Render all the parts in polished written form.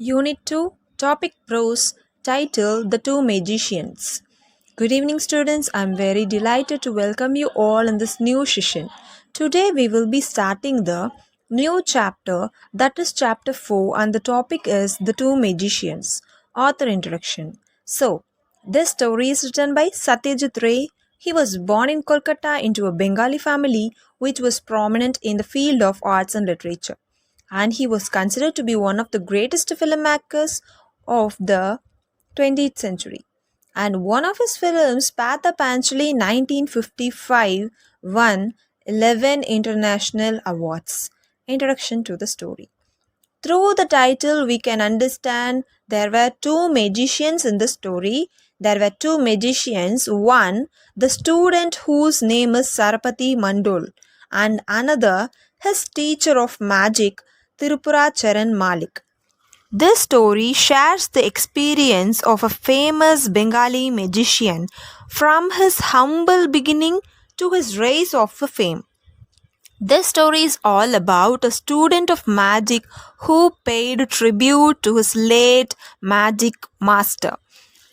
Unit 2, Topic Prose, title The Two Magicians. Good evening, students. I'm very delighted to welcome you all in this new session. Today, we will be starting the new chapter, that is chapter 4, and the topic is The Two Magicians. Author introduction. So, this story is written by Satyajit Ray. He was born in Kolkata into a Bengali family which was prominent in the field of arts and literature, and he was considered to be one of the greatest filmmakers of the 20th century. And one of his films, Patha Panchali 1955, won 11 international awards. Introduction to the story. Through the title, we can understand there were two magicians in the story. There were two magicians, one, the student whose name is Sarapati Mandol, and another, his teacher of magic, Tirupura Charan Malik. This story shares the experience of a famous Bengali magician from his humble beginning to his rise of fame. This story is all about a student of magic who paid tribute to his late magic master.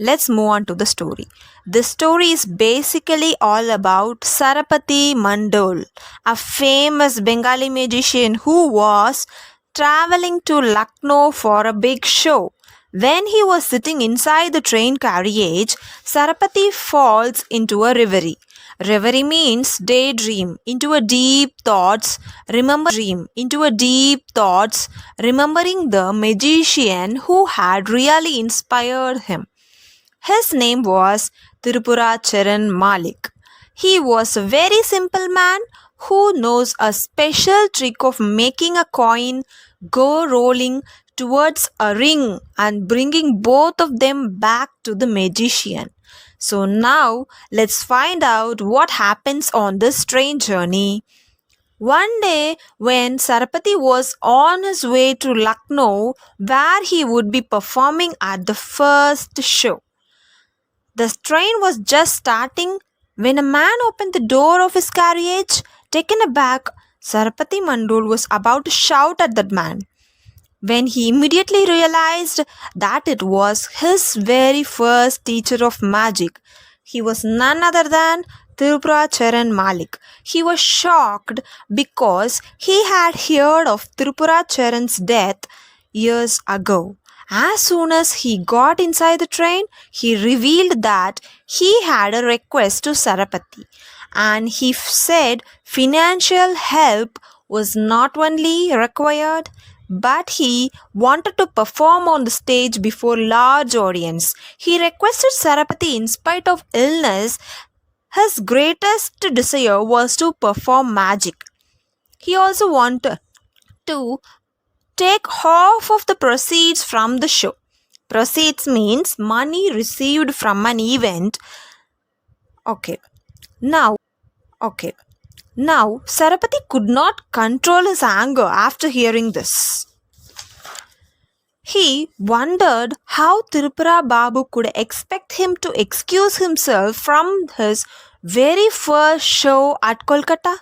Let's move on to the story. This story is basically all about Sarapati Mandol, a famous Bengali magician who was traveling to Lucknow for a big show. When he was sitting inside the train carriage, Sarapati falls into a reverie. Reverie means daydream, into a deep thoughts, remembering the magician who had really inspired him. His name was Tirupura Charan Malik. He was a very simple man who knows a special trick of making a coin go rolling towards a ring and bringing both of them back to the magician. So now let's find out what happens on this train journey. One day, when Sarapati was on his way to Lucknow, where he would be performing at the first show, the train was just starting when a man opened the door of his carriage. Taken aback, Sarapati Mandol was about to shout at that man, when he immediately realized that it was his very first teacher of magic. He was none other than Tirupura Charan Malik. He was shocked because he had heard of Tirupura Charan's death years ago. As soon as he got inside the train, he revealed that he had a request to Sarapati, and he said financial help was not only required, but he wanted to perform on the stage before large audience. He requested Sarapati, in spite of illness, his greatest desire was to perform magic. He also wanted to take half of the proceeds from the show. Proceeds means money received from an event. Okay. Now, Sarapati could not control his anger after hearing this. He wondered how Tirupura Babu could expect him to excuse himself from his very first show at Kolkata.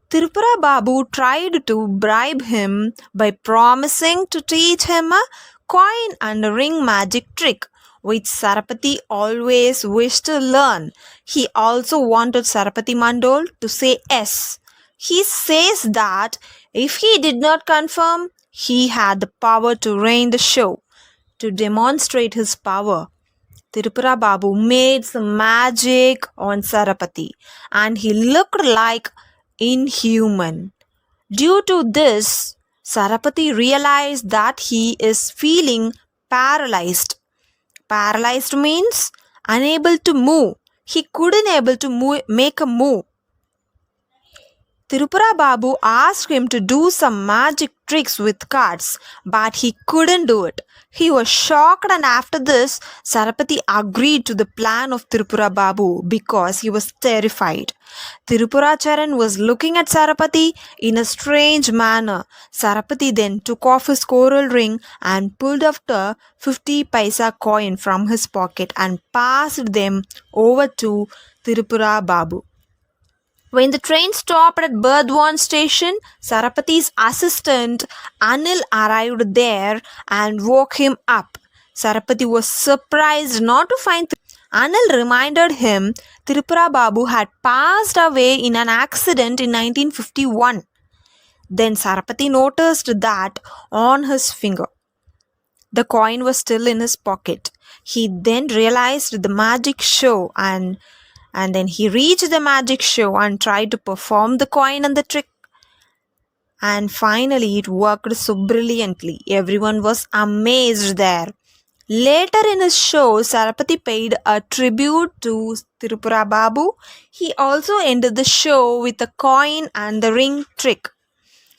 Tirupura Babu tried to bribe him by promising to teach him a coin and ring magic trick, which Sarapati always wished to learn. He also wanted Sarapati Mandol to say yes. He says that if he did not confirm, he had the power to ruin the show. To demonstrate his power, Tirupura Babu made some magic on Sarapati, and he looked like inhuman. Due to this, Sarapati realized that he is feeling paralyzed. Paralyzed means unable to move. He couldn't able to make a move. Tirupura Babu asked him to do some magic tricks with cards, but he couldn't do it. He was shocked, and after this, Sarapati agreed to the plan of Tirupura Babu because he was terrified. Tirupura Charan was looking at Sarapati in a strange manner. Sarapati then took off his coral ring and pulled out a 50 paisa coin from his pocket and passed them over to Tirupura Babu. When the train stopped at Burdwan station, Sarapati's assistant Anil arrived there and woke him up. Sarapati was surprised not to find Anil reminded him Tripura Babu had passed away in an accident in 1951. Then Sarapati noticed that on his finger. The coin was still in his pocket. He then realized the magic show and then he reached the magic show and tried to perform the coin and the trick. And finally it worked so brilliantly. Everyone was amazed there. Later in his show, Sarapati paid a tribute to Tirupura Babu. He also ended the show with a coin and the ring trick,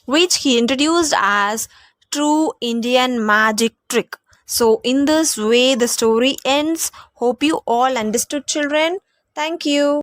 which he introduced as true Indian magic trick. So in this way the story ends. Hope you all understood, children. Thank you.